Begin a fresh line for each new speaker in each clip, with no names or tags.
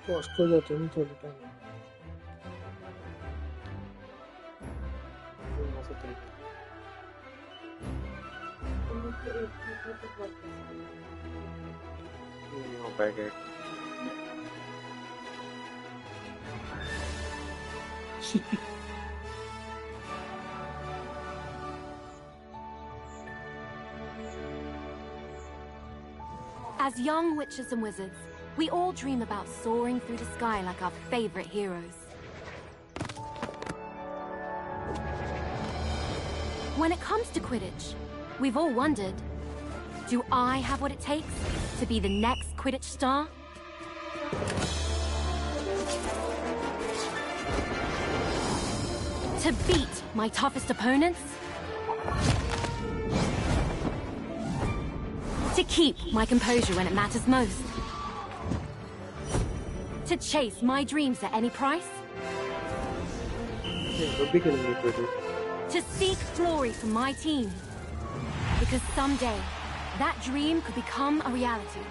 Costco जाते हैं थोड़े टाइम नहीं हो पाएगा
As young witches and wizards, we all dream about soaring through the sky like our favorite heroes. When it comes to Quidditch, we've all wondered, do I have what it takes to be the next Quidditch star? To beat my toughest opponents? To keep my composure when it matters most? To chase my dreams at any price? To seek glory for my team? Because someday, that dream could become a reality.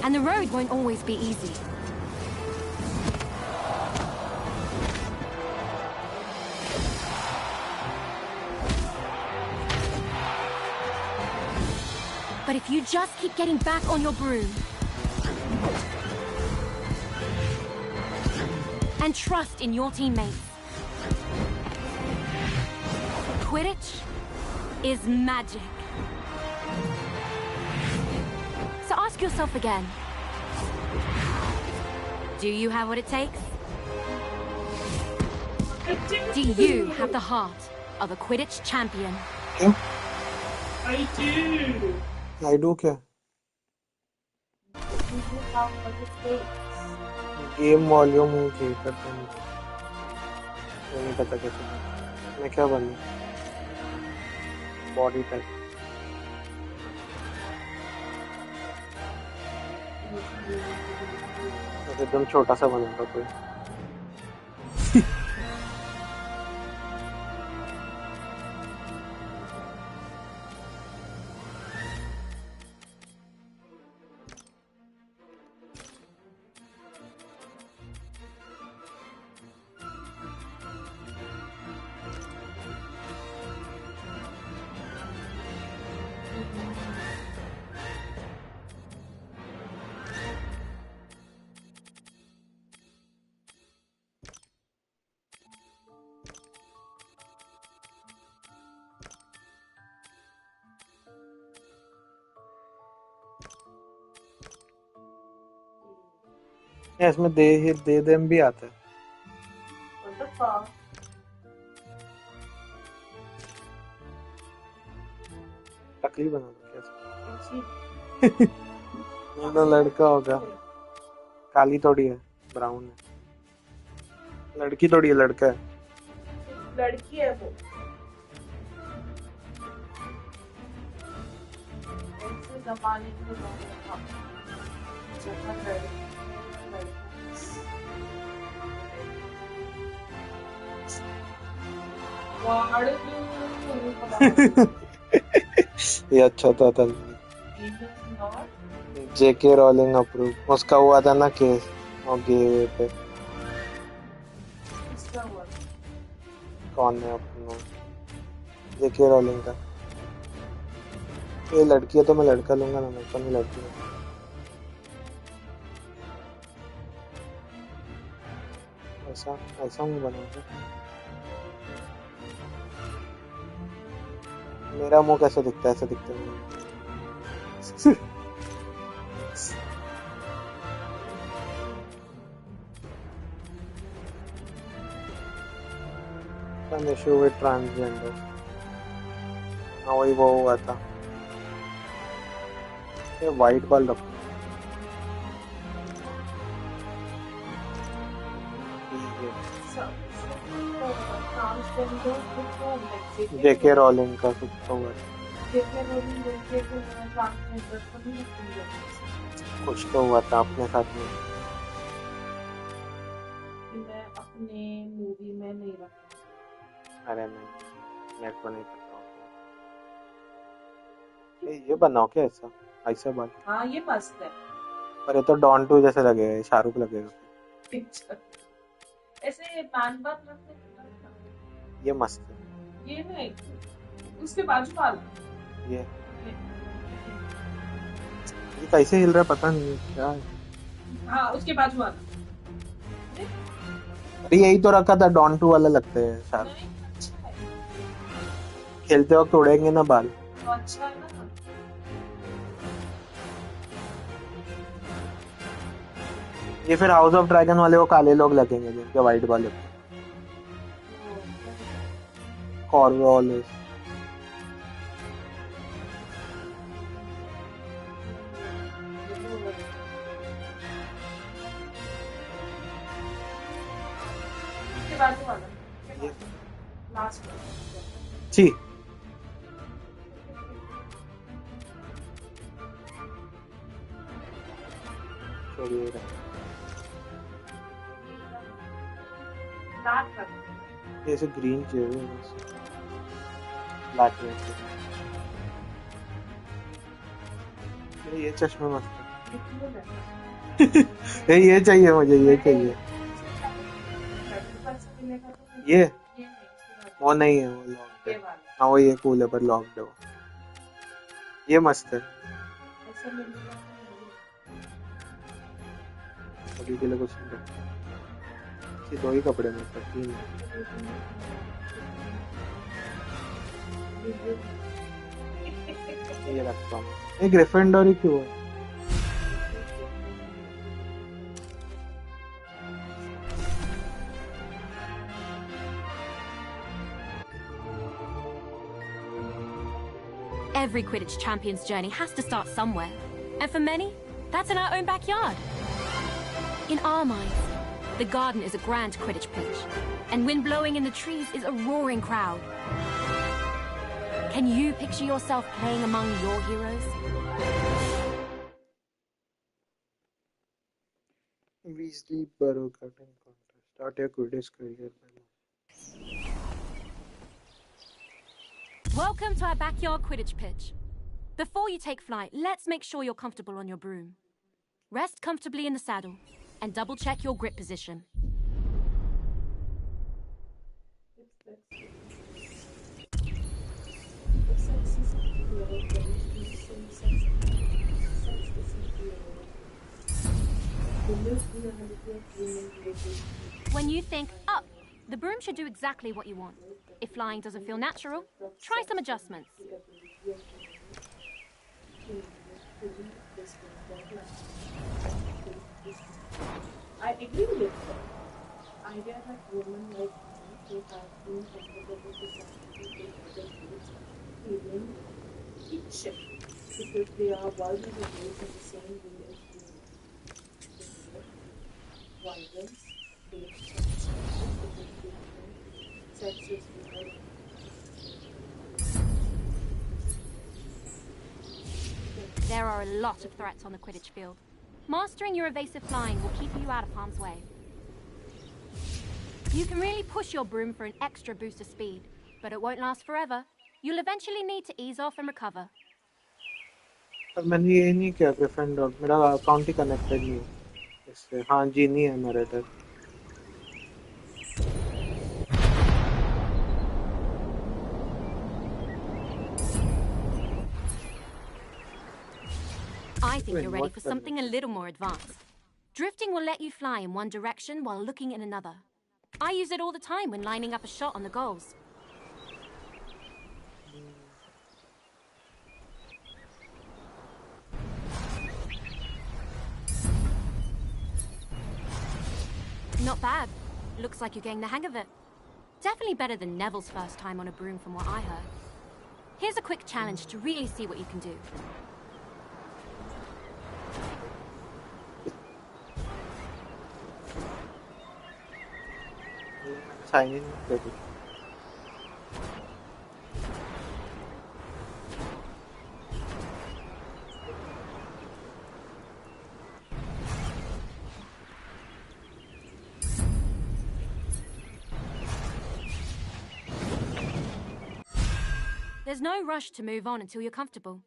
And the road won't always be easy. But if you just keep getting back on your broom and trust in your teammates, Quidditch is magic. So ask yourself again, do you have what it takes? Do you have the heart of a Quidditch champion?
I do. I do क्या? Game volume के करते हैं नहीं पता कैसे मैं क्या बनूं body type एकदम छोटा सा बनूंगा कोई इसमें दे देम भी आता है टकली बना दो कैसे ना लड़का होगा काली थोड़ी है ब्राउन है लड़की थोड़ी है लड़का है
लड़की है वो ऐसे जमाने में
ये अच्छा था जेके रोलिंग अप्रूव उसका हुआ था ना केस और गे पे कौन है अपना जेके रोलिंग का ये लड़की है तो मैं लड़का लूंगा ना मैं तो नहीं लड़की है ऐसा ऐसा मुंह बनाऊंगा मेरा मुंह कैसे दिखता है ऐसा दिखता है Some issue with transgender हाँ वही वो हुआ था ये वाइट बॉल रखो जेके रोलिंग का कुछ तो हुआ कुछ तो हुआ था अपने साथ में
मैं अपने मूवी में नहीं रखा
अरे नहीं मेरे को नहीं पता ये बनाओ क्या ऐसा ऐसा बाल?
हाँ ये मस्त है।
पर ये तो डॉन टू जैसे लगेगा, शाहरुख लगेगा।
ऐसे पान पान रखते हैं ना।
ये मस्त है।
ये नहीं, उसके बाजू वाला।
ये कैसे हिल रहा है पता नहीं क्या है।
हाँ उसके बाजू वाला।
अरे यही तो रखा था, डॉन टू वाला लगता है शाहरुख।
नहीं अच्छा है,
खेलते वक्त उड़ेंगे ना बाल।
तो अच्छा है ना।
ये फिर हाउस ऑफ ड्रैगन वाले वो काले लोग लगेंगे जिनके वाइट वाले कॉर्वॉलिस।
उसके बाजू वाला
ये
लास्ट।
छी छोड़िए रे।
लास्ट रख।
ये ऐसे ग्रीन चाहिए बस, ब्लैक में से। अरे ये चश्मे मस्त है। ये चाहिए मुझे, ये चाहिए। ये वो नहीं है, वो लॉक्ड है। हाँ वो ये कूल है पर लॉक्ड है वो। ये मस्त है। अभी के लिए कुछ नहीं रखा। ये दो ही कपड़े में तीन है। ये रखता हूँ। ये ग्रिफिंडोर ही क्यों है?
Every Quidditch champion's journey has to start somewhere. And for many, that's in our own backyard. In our minds, the garden is a grand Quidditch pitch, and wind blowing in the trees is a roaring crowd. Can you picture yourself playing among your heroes?
Weasley Burrow cutting contest. Start your Quidditch career.
Welcome to our backyard Quidditch pitch. Before you take flight, let's make sure you're comfortable on your broom. Rest comfortably in the saddle and double check your grip position. When you think up, the broom should do exactly what you want. If flying doesn't feel natural, try some adjustments.
I agree with it. Idea that women like men who have been comfortable to society with other groups feeling kinship because they are vulnerable in the same way as women. Violence, based sexist behavior.
There are a lot of threats on the Quidditch field. Mastering your evasive flying will keep you out of harm's way. You can really push your broom for an extra boost of speed, but it won't last forever. You'll eventually need to ease off and recover.
पर मैंने ये नहीं किया Gryffindor, मेरा account ही connected नहीं है इससे। हाँ जीनी है मेरे इधर।
I think you're ready for something a little more advanced. Drifting will let you fly in one direction while looking in another. I use it all the time when lining up a shot on the goals. Not bad. Looks like you're getting the hang of it. Definitely better than Neville's first time on a broom from what I heard. Here's a quick challenge to really see what you can do.
Sign in कर दो।
There's no rush to move on until you're comfortable.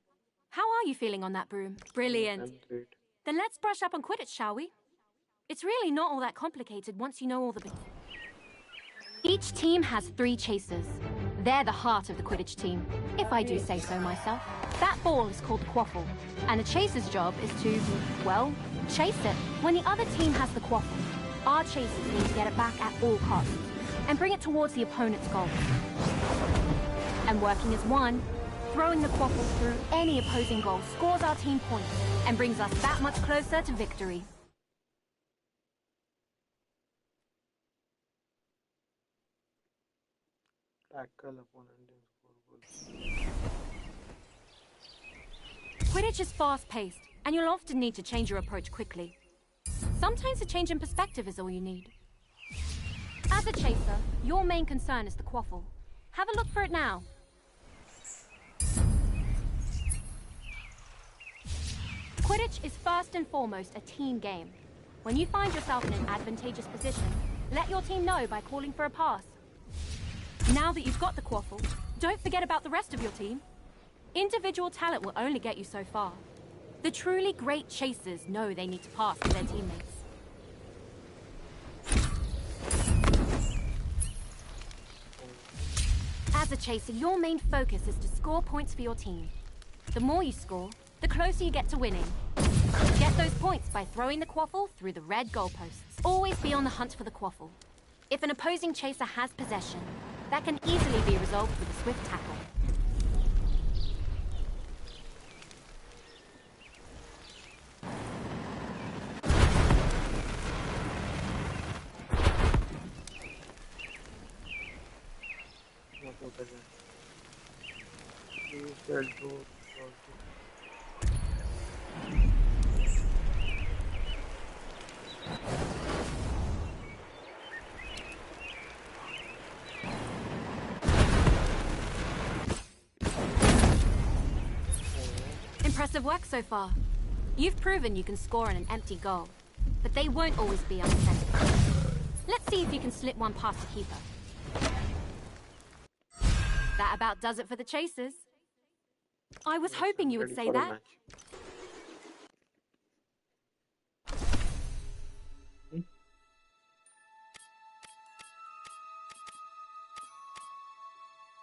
How are you feeling on that broom? Brilliant.
I'm great.
Then let's brush up on Quidditch, shall we? It's really not all that complicated once you know all the... Each team has 3 chasers. They're the heart of the Quidditch team, if I do say so myself. That ball is called Quaffle, and the chaser's job is to, well, chase it. When the other team has the Quaffle, our chasers need to get it back at all costs, and bring it towards the opponent's goal. And working as one, throwing the Quaffle through any opposing goal scores our team points, and brings us that much closer to victory.
Tackle opponent and score goal.
Quidditch is fast-paced, and you'll often need to change your approach quickly. Sometimes a change in perspective is all you need. As a chaser, your main concern is the Quaffle. Have a look for it now. Quidditch is first and foremost a team game. When you find yourself in an advantageous position, let your team know by calling for a pass. Now that you've got the Quaffle, don't forget about the rest of your team. Individual talent will only get you so far. The truly great chasers know they need to pass to their teammates. As a chaser, your main focus is to score points for your team. The more you score, the closer you get to winning. Get those points by throwing the Quaffle through the red goalposts. Always be on the hunt for the Quaffle. If an opposing chaser has possession, that can easily be resolved with a swift tackle. Impressive work so far. You've proven you can score on an empty goal, but they won't always be unattended. Let's see if you can slip one past the keeper. That about does it for the chasers. I was hoping you would say that.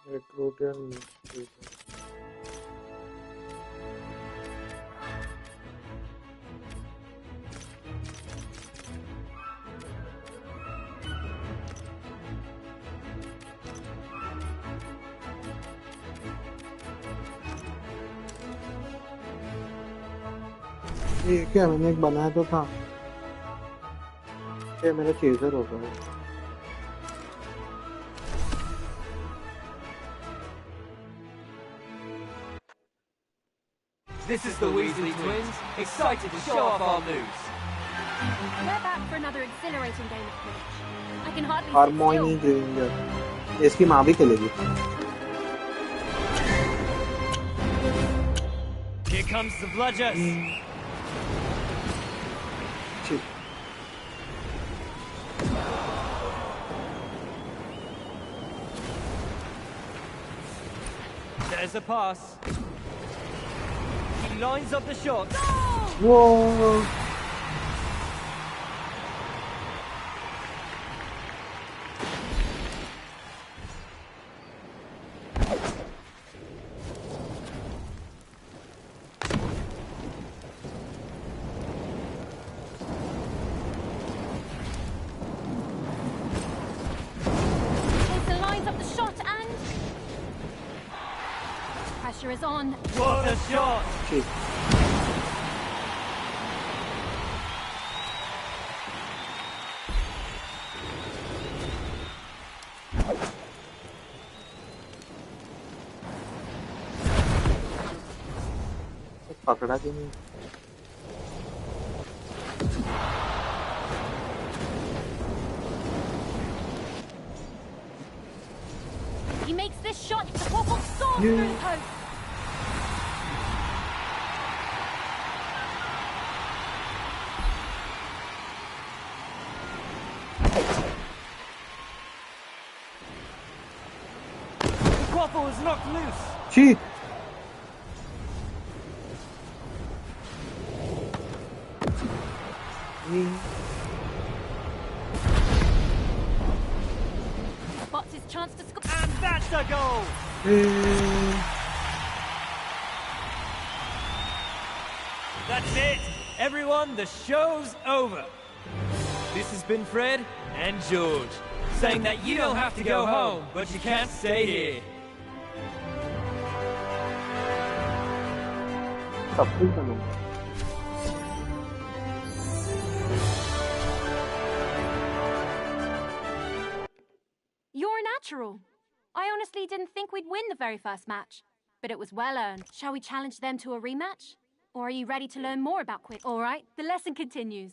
Recruiter. ये क्या मैंने एक बनाया तो था ये मेरा chaser होगा
This is the Weasley twins, excited to show off our moves.
We're back for another exhilarating game of Quidditch. I can hardly
Harmony Granger इसकी माँ भी खेलेगी
Here comes the bludgers. There's a pass. He lines up the shot.
Whoa!
Is on.
What a shot!
पकड़ा क्यों नहीं
He makes this shot. The Quaffle soars through the post.
The Quaffle is knocked loose.
Cheat.
Spots his chance to score.
And that's a goal! That's it! Everyone, the show's over. This has been Fred and George, saying that you don't have to go home, but you can't stay here.
सब कुछ बनूंगा।
You're a natural. I honestly didn't think we'd win the very first match, but it was well earned. Shall we challenge them to a rematch? Or are you ready to learn more about Quidditch? All right, the lesson continues.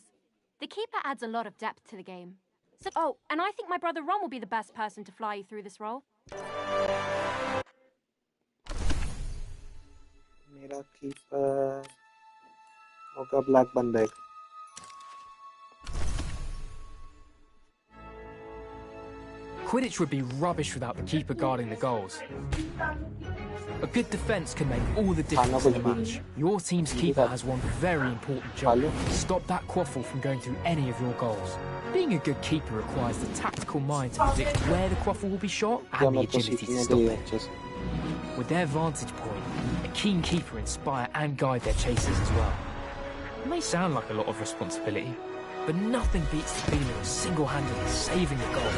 The keeper adds a lot of depth to the game. So, and I think my brother Ron will be the best person to fly you through this role.
मेरा keeper होगा black बंदा एक।
Quidditch would be rubbish without the keeper guarding the goals. A good defence can make all the difference in the match. Your team's keeper has one very important job: stop that quaffle from going through any of your goals. Being a good keeper requires the tactical mind to predict where the quaffle will be shot and the agility to stop it. With their vantage point, a keen keeper inspire and guide their chasers as well. It may sound like a lot of responsibility, but nothing beats the feeling of single-handedly saving a goal.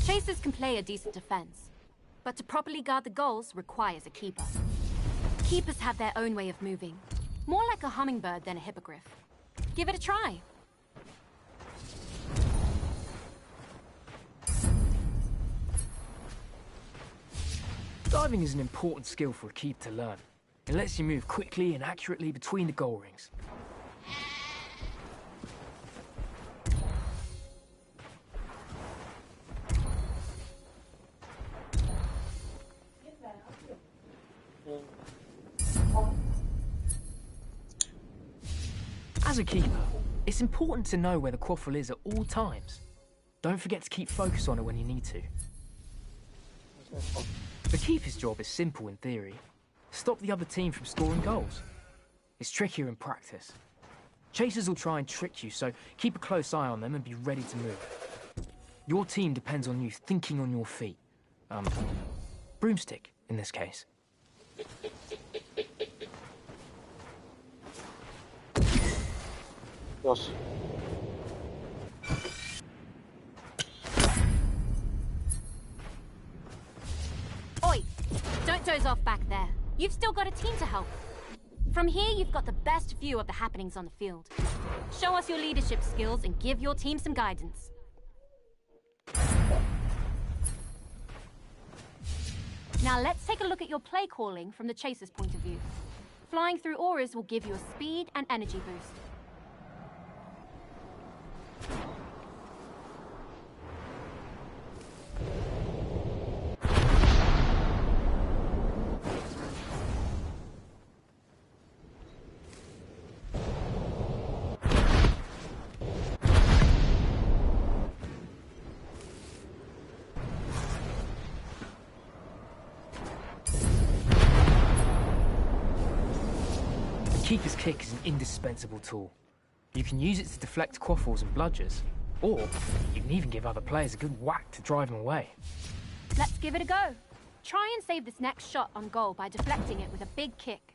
Chasers can play a decent defense, but to properly guard the goals requires a keeper. Keepers have their own way of moving, more like a hummingbird than a hippogriff. Give it a try.
Diving is an important skill for a keeper to learn. It lets you move quickly and accurately between the goal rings. As a keeper, it's important to know where the quaffle is at all times. Don't forget to keep focus on it when you need to. The keeper's job is simple in theory. Stop the other team from scoring goals. It's trickier in practice. Chasers will try and trick you, so keep a close eye on them and be ready to move. Your team depends on you thinking on your feet. Broomstick, in this case.
Yes.
Oi! Don't doze off back there. You've still got a team to help. From here, you've got the best view of the happenings on the field. Show us your leadership skills and give your team some guidance. Now let's take a look at your play calling from the chaser's point of view. Flying through auras will give you a speed and energy boost.
Keeper's kick is an indispensable tool. You can use it to deflect quaffles and bludgers, or you can even give other players a good whack to drive them away.
Let's give it a go. Try and save this next shot on goal by deflecting it with a big kick.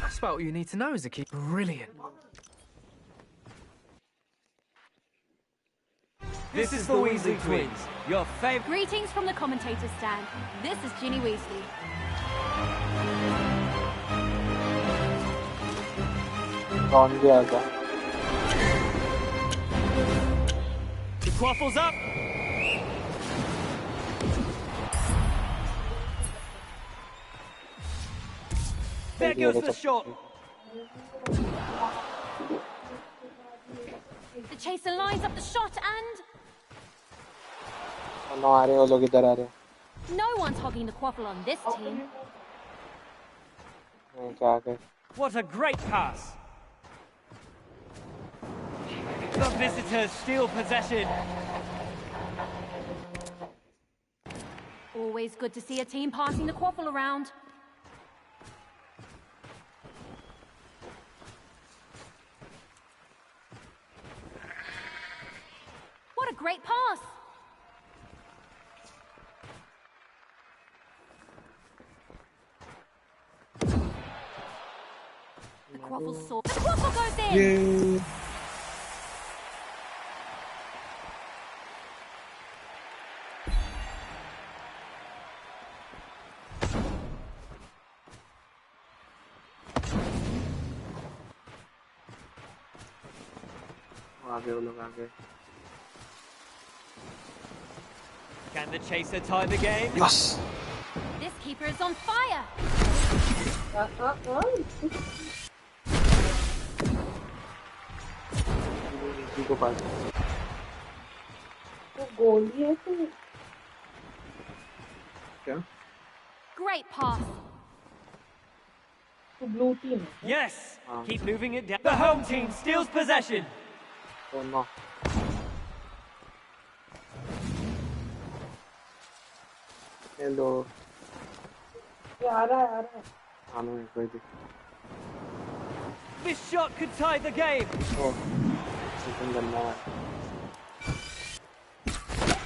That's about all you need to know as a keeper. Brilliant.
This is the Weasley Twins, your favorite.
Greetings from the commentator's stand. This is Ginny Weasley.
कौन गया था?
The quaffle's up. There goes the shot.
The chaser lines up the shot and...
No, आ रहे हो लोग इधर आ रहे हो।
No one's hogging the quaffle on this team.
नहीं क्या कर?
What a great pass! The visitors steal possession.
Always good to see a team passing the quaffle around. What a great pass! The quaffle saw. The quaffle goes in!
Yay! आगे वो लोग आगे.
Can the chaser tie the game?
Yes.
This keeper is on fire!
को पास.
वो गोली है तो
क्या?
Great pass!
तो ब्लू टीम है.
Yes! Keep moving it down. The home team steals possession.
Oh no. Hello.
ये आ रहा है.
आना है कोई भी.
This shot could tie the game.
Oh. Chicken करना है.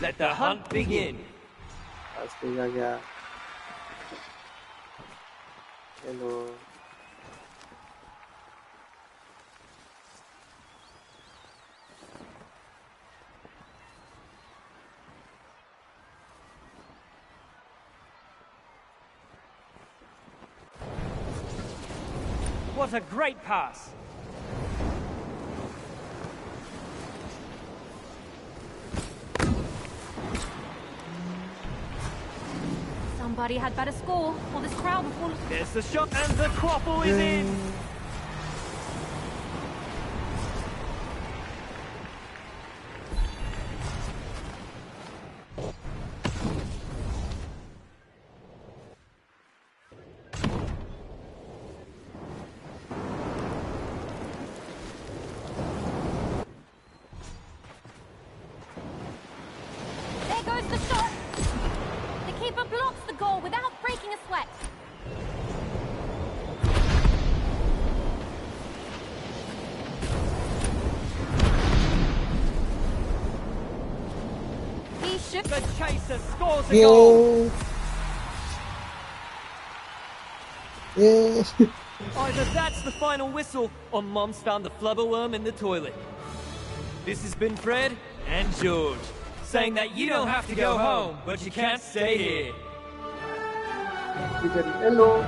Let the hunt begin.
पास का क्या? Hello.
What a great pass.
Somebody had better score, or this crowd will fall.
There's the shot, and the quaffle is in.
There goes the shot! The keeper blocks the goal without breaking a sweat. He should.
The chaser scores a goal.
Yeah.
Either that's the final whistle, or Mom's found the flubberworm in the toilet. This has been Fred and George, saying that you don't have to go home, but you can't stay here.
Hello.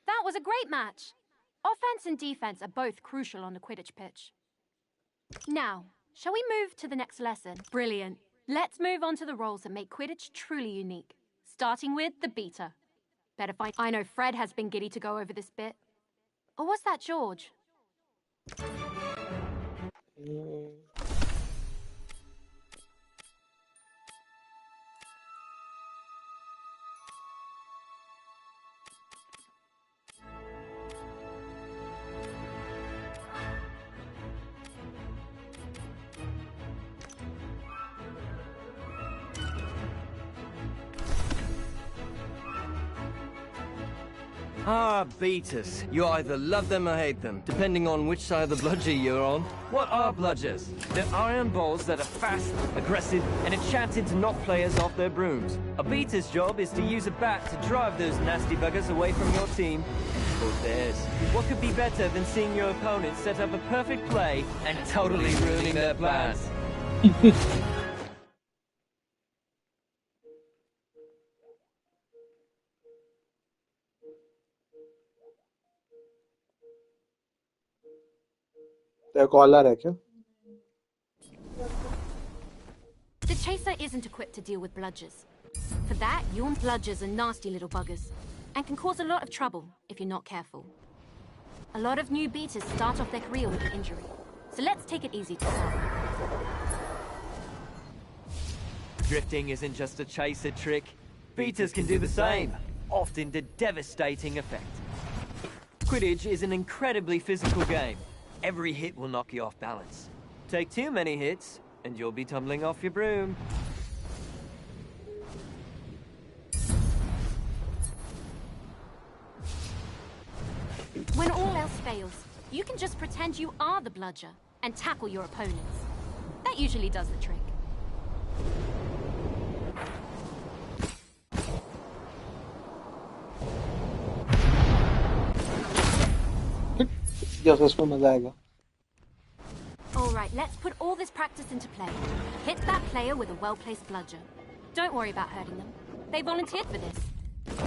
That was a great match. Offense and defense are both crucial on the Quidditch pitch. Now, shall we move to the next lesson? Brilliant. Let's move on to the roles that make Quidditch truly unique. Starting with the beater. Better find. I know Fred has been giddy to go over this bit. Or was that George?
Ah, beaters. You either love them or hate them, depending on which side of the bludger you're on. What are bludgers? They're iron balls that are fast, aggressive, and enchanted to knock players off their brooms. A beater's job is to use a bat to drive those nasty buggers away from your team or theirs. What could be better than seeing your opponent set up a perfect play and totally ruining their plans?
तो collar है क्या?
The chaser isn't equipped to deal with bludgers. For that, your bludgers are nasty little buggers. and can cause a lot of trouble if you're not careful. A lot of new beaters start off their career with an injury, so let's take it easy to start.
Drifting isn't just a chaser trick. Beaters can do the same, often to devastating effect. Quidditch is an incredibly physical game. Every hit will knock you off balance. Take too many hits, and you'll be tumbling off your broom.
When all else fails, you can just pretend you are the bludger and tackle your opponents. That usually does the trick. Alright, let's put all this practice into play. Hit that player with a well-placed bludger. Don't worry about hurting them. They volunteered for this.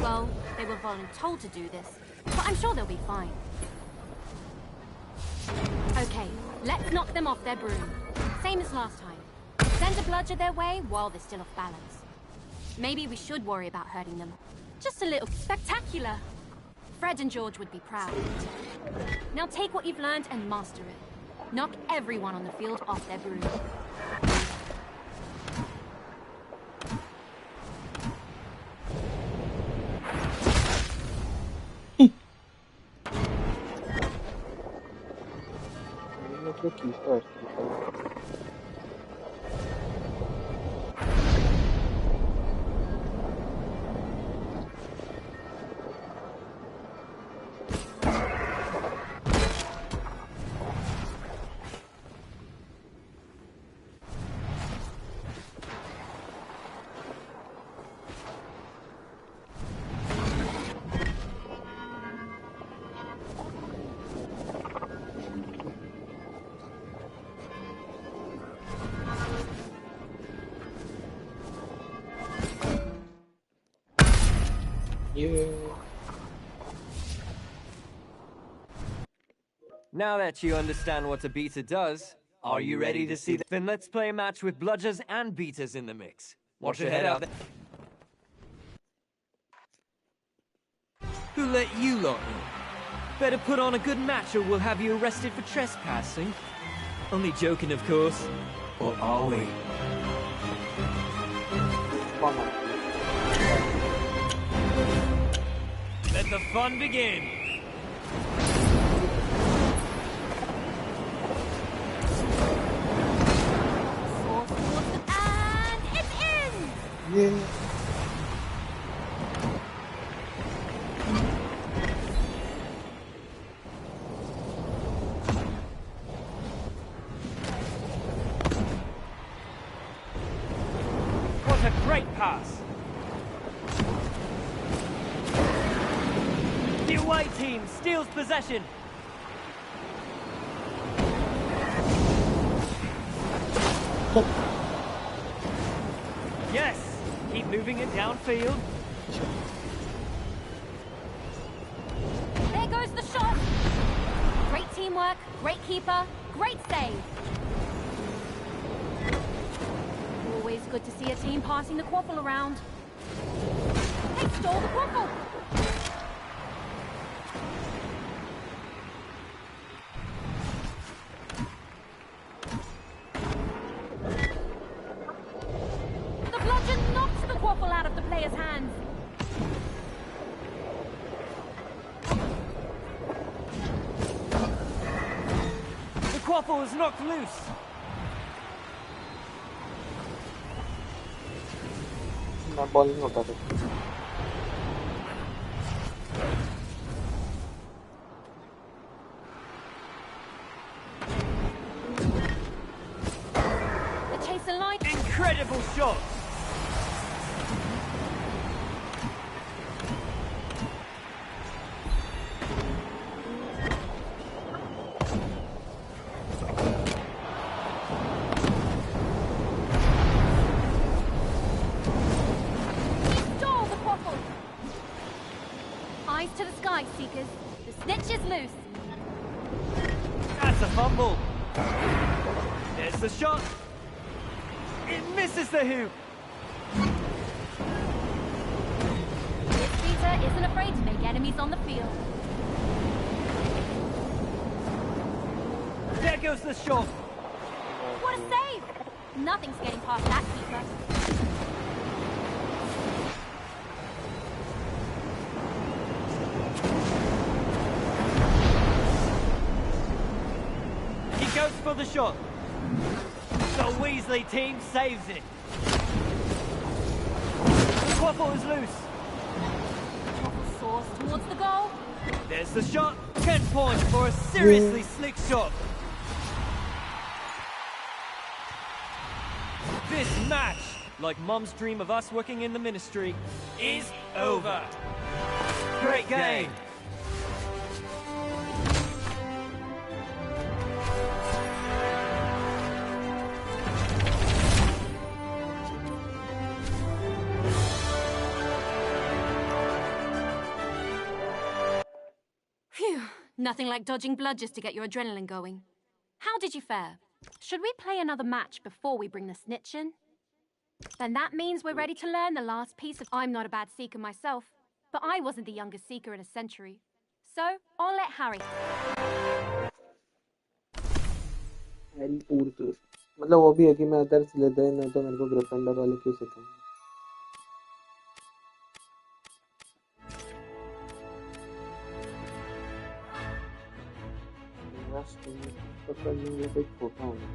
Well, they were voluntold to do this, but I'm sure they'll be fine. Okay, let's knock them off their broom. Same as last time. Send a bludger their way while they're still off balance. Maybe we should worry about hurting them. Just a little spectacular. Fred and George would be proud. Now take what you've learned and master it. Knock everyone on the field off their broom.
Now that you understand what a beater does, are you ready to see Then let's play a match with bludgers and beaters in the mix. Watch your head out there. Who let you lot in? Better put on a good match or we'll have you arrested for trespassing. Only joking, of course. Or are we? Let the fun begin!
And it's in!
Yeah.
What a great pass! The away team steals possession. Yes! Keep moving it downfield.
There goes the shot! Great teamwork, great keeper, great save! Always good to see a team passing the quaffle around. They stole the quaffle! The bludgeon knocks the quaffle out of the player's hands.
The quaffle is knocked loose.
Bowling होता था
The chaser line.
Incredible shot.
Eyes to the sky, Seekers. The snitch is loose.
That's a fumble. There's the shot. It misses the hoop.
This beater that isn't afraid to make enemies on the field.
There goes the shot.
What a save! Nothing's getting past that keeper.
He goes for the shot. The Weasley team saves it. Quaffle is loose.
Quaffle soars towards the goal.
There's the shot. 10 points for a seriously slick shot. This match, like Mum's dream of us working in the ministry, is over. Great game.
Phew, nothing like dodging bludgers to get your adrenaline going. How did you fare? Should we play another match before we bring the snitch in? Then that means we're ready to learn the last piece of... I'm not a bad seeker myself, but I wasn't the youngest seeker in a century. So, I'll let Harry...
Harry पूर्व मतलब वो भी है कि मैं other Slytherin नहीं तो मेरे को ग्रिफिंडोर वाले क्यों सिखाएंगे तो करने में कोई छोटा होगा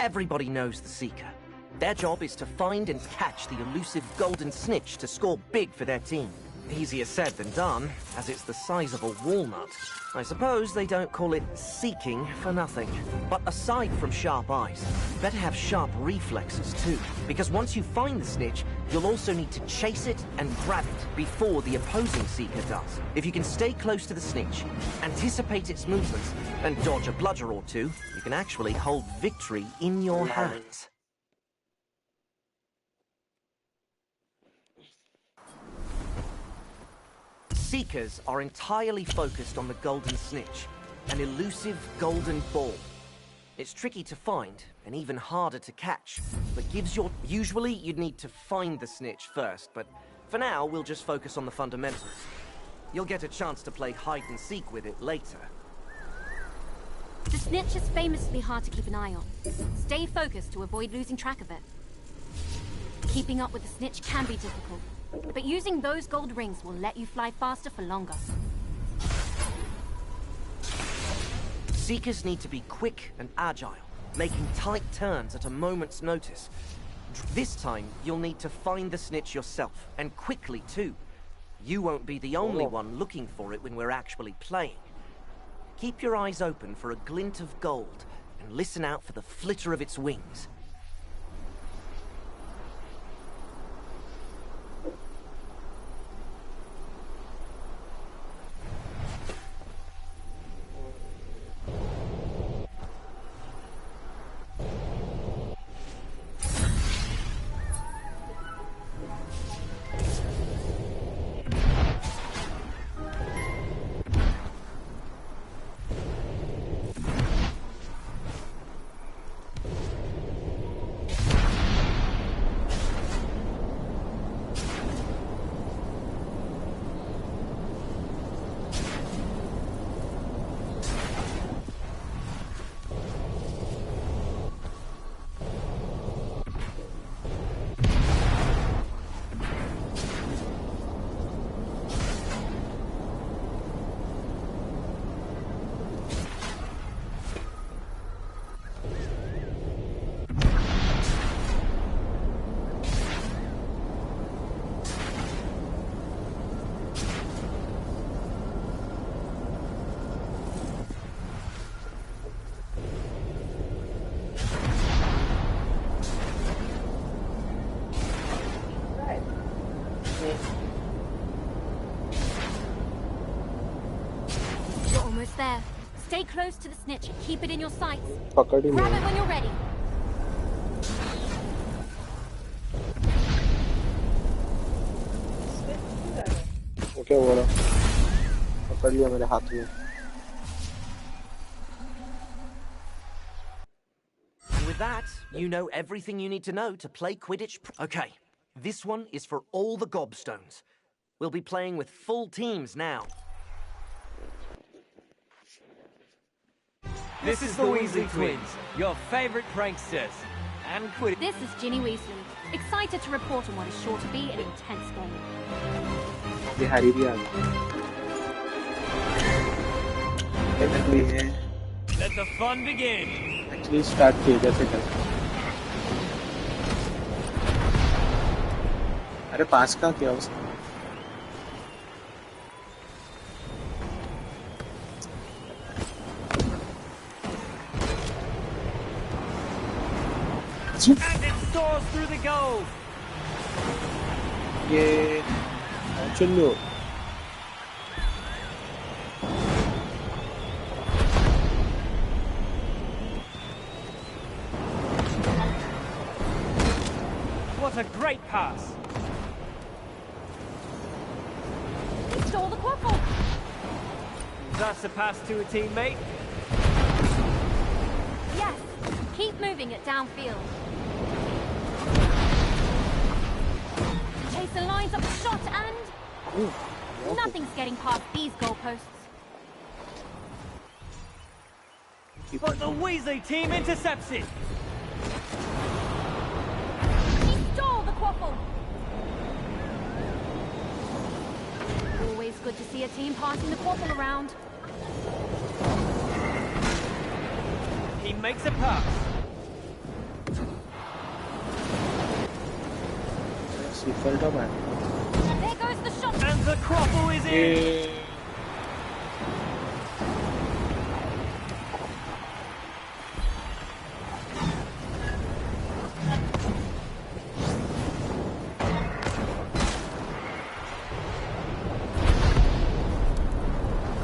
Everybody knows the Seeker. Their job is to find and catch the elusive golden snitch to score big for their team. Easier said than done, as it's the size of a walnut. I suppose they don't call it seeking for nothing. But aside from sharp eyes, you better have sharp reflexes too. Because once you find the snitch, you'll also need to chase it and grab it before the opposing Seeker does. If you can stay close to the snitch, anticipate its movements, and dodge a bludger or two, you can actually hold victory in your hands. Seekers are entirely focused on the golden snitch, an elusive golden ball. It's tricky to find, and even harder to catch, but gives your... Usually, you'd need to find the snitch first, but for now, we'll just focus on the fundamentals. You'll get a chance to play hide-and-seek with it later.
The snitch is famously hard to keep an eye on. Stay focused to avoid losing track of it. Keeping up with the snitch can be difficult, but using those gold rings will let you fly faster for longer.
Seekers need to be quick and agile, making tight turns at a moment's notice. This time, you'll need to find the snitch yourself, and quickly too. You won't be the only one looking for it when we're actually playing. Keep your eyes open for a glint of gold, and listen out for the flitter of its wings.
close to the snitch. Keep it in your sights.
पकड़ ही
Grab
नहीं
it when you're ready.
वो क्या हो रहा पकड़ लिया मेरे हाथ में
With that, you know everything you need to know to play Quidditch. Okay, this one is for all the gobstones. We'll be playing with full teams now.
This is the Weasley twins, your favorite pranksters. And Quidditch.
This is Ginny Weasley, excited to report on what is sure to be an intense game.
ये Harry भी आ गया
Let the fun begin.
Actually start किए जैसे कर अरे पास का क्या उसका
And it soars through the goal.
ये Chunnu
What a great pass.
He stole the quaffle.
That's a pass to a teammate.
Yes, keep moving it downfield. Chaser lines up the shot and... Nothing's getting past these goalposts.
But the Weasley team intercepts it.
He stole the quaffle. Always good to see a team passing the quaffle around.
He makes a pass.
There
goes the shot.
And the quaffle is in.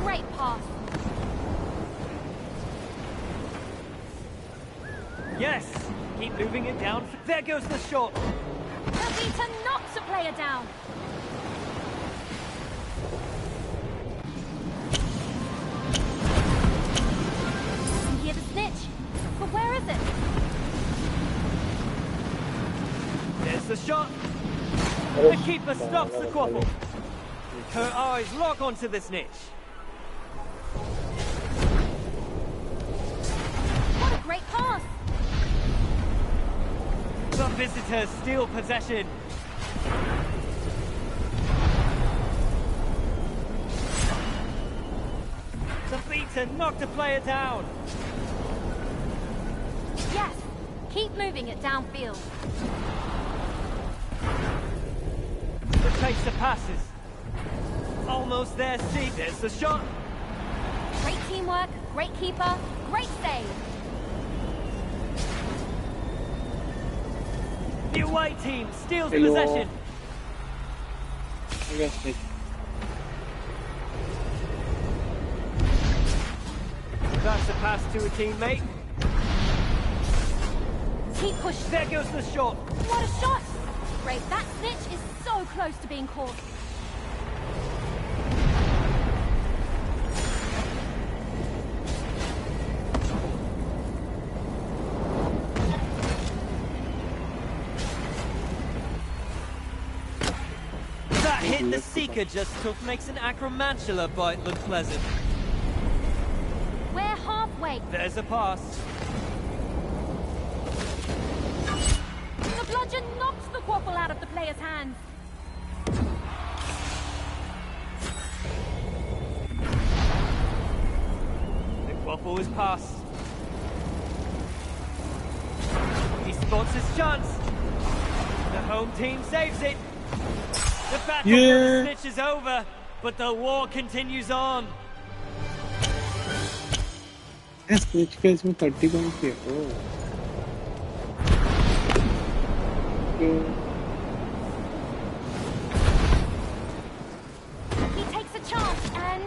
Great pass.
Yes. Keep moving it down. There goes the shot.
Perdita knocks a player down. You hear the snitch, but where is it?
There's the shot. The keeper stops the quaffle. Her eyes lock onto the snitch.
What a great pass.
The visitors steal possession. The beater knocked a player down.
Yes, keep moving it downfield.
The chaser passes. Almost there, see, there's the shot.
Great teamwork, great keeper, great save.
The away team steals possession. That's a pass to a teammate.
Keep pushing.
There goes the shot.
What a shot! Great, that snitch is so close to being caught.
That hit the Seeker just took makes an acromantula bite look pleasant.
We're halfway.
There's a pass.
The bludgeon knocks the quaffle out of the player's hands.
The quaffle is passed. He spots his chance. The home team saves it. The battle for the snitch is over, but the war continues on.
Snitch का इसमें 30 point थे
He takes a chance and...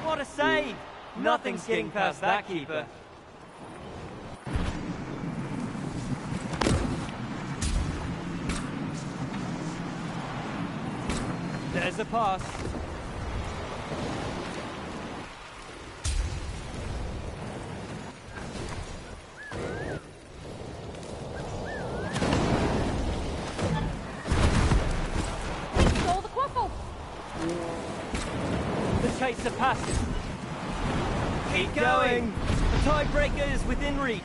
What a save! Nothing's getting past that keeper. There's a pass.
Stole the quaffle.
The chaser passes. Keep going. The tiebreaker is within reach.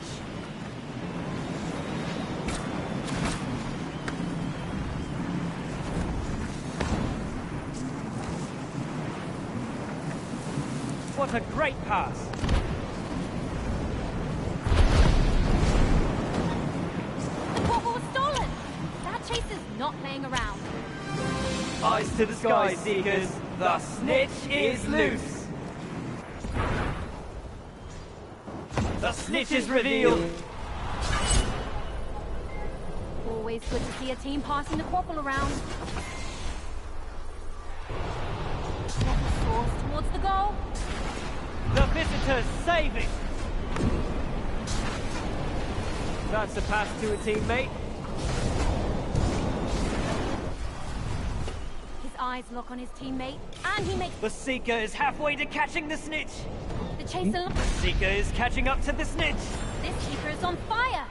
What a great pass!
The quaffle was stolen. That chaser's not playing around.
Eyes to the sky, Seekers. The snitch is loose. The snitch is revealed.
Always good to see a team passing the quaffle around. Quaffle soars towards the goal.
The visitors save it. That's a pass to a teammate.
His eyes lock on his teammate, and he makes
The Seeker is halfway to catching the snitch.
the chaser.
The Seeker is catching up to the snitch.
This keeper is on fire.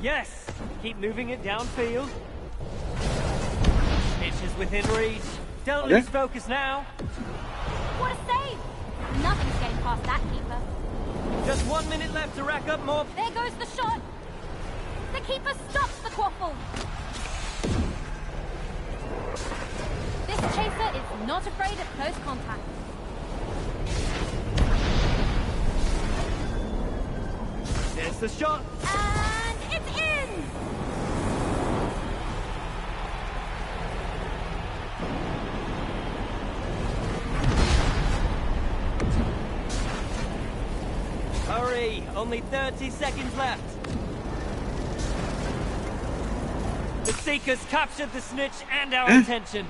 Yes, keep moving it downfield. Snitch is within reach. Don't lose focus now.
What a save! Nothing's getting past that keeper.
Just 1 minute left to rack up more.
There goes the shot. The keeper stops the quaffle. This chaser is not afraid of close contact.
There's the shot.
And it's in!
Hurry, only 30 seconds left. The Seekers captured the snitch and our attention.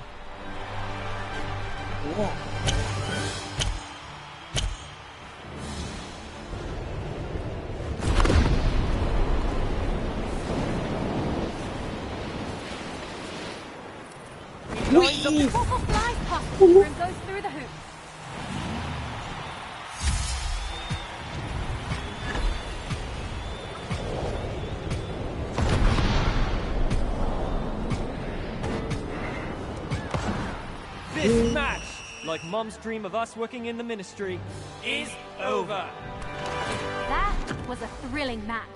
Lines up
The quaffle flies past the keeper and goes through the hoop.
This match, like Mom's dream of us working in the ministry, is over.
That was a thrilling match.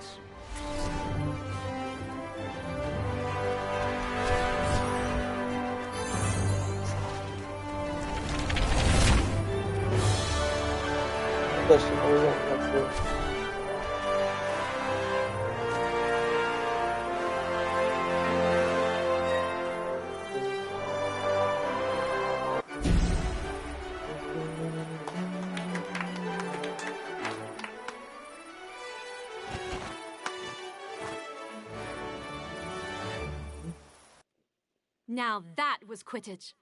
Now that was Quidditch.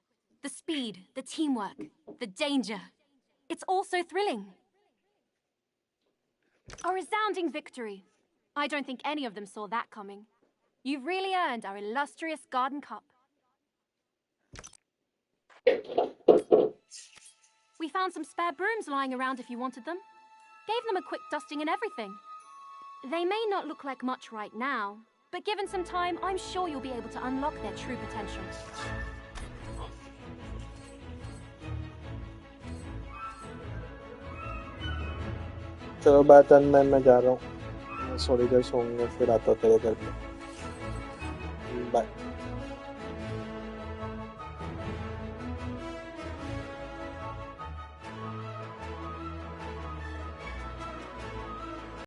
The speed, the teamwork, the danger. It's all so thrilling. A resounding victory. I don't think any of them saw that coming. You've really earned our illustrious Garden Cup. We found some spare brooms lying around if you wanted them. Gave them a quick dusting and everything. They may not look like much right now, but given some time, I'm sure you'll be able to unlock their true potential.
चलो bye चंद मैं जा रहा हूँ, मैं थोड़ी देर सोऊंगा फिर आता हूँ तेरे घर पे। बाय।